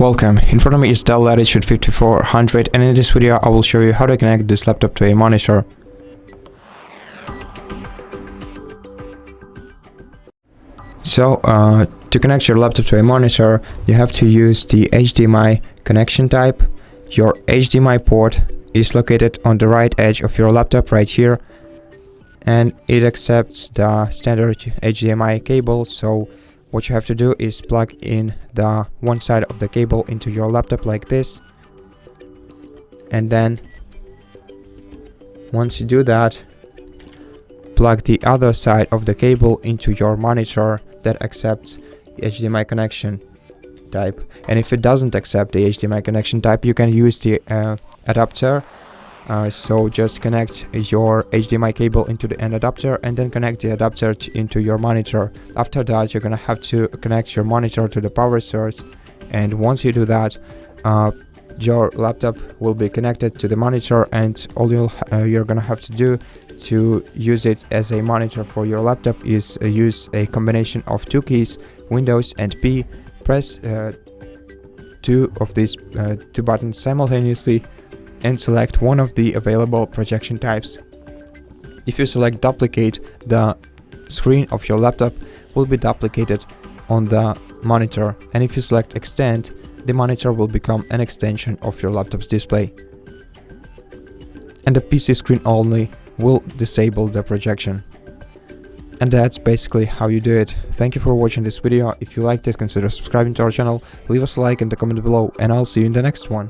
Welcome, in front of me is Dell Latitude 5400, and in this video I will show you how to connect this laptop to a monitor. So to connect your laptop to a monitor, you have to use the HDMI connection type. Your HDMI port is located on the right edge of your laptop right here, and it accepts the standard HDMI cable. So what you have to do is plug in the one side of the cable into your laptop like this, and then once you do that, plug the other side of the cable into your monitor that accepts the HDMI connection type. And if it doesn't accept the HDMI connection type, you can use the adapter. So just connect your HDMI cable into an adapter and then connect the adapter into your monitor. After that, you're gonna have to connect your monitor to the power source, and once you do that, your laptop will be connected to the monitor, and all you're gonna have to do to use it as a monitor for your laptop is use a combination of two keys, Windows and P. Press two of these two buttons simultaneously and select one of the available projection types. If you select duplicate, the screen of your laptop will be duplicated on the monitor, and if you select extend, the monitor will become an extension of your laptop's display, and the PC screen only will disable the projection. And that's basically how you do it. Thank you for watching this video. If you liked it, consider subscribing to our channel, leave us a like and a comment below, and I'll see you in the next one.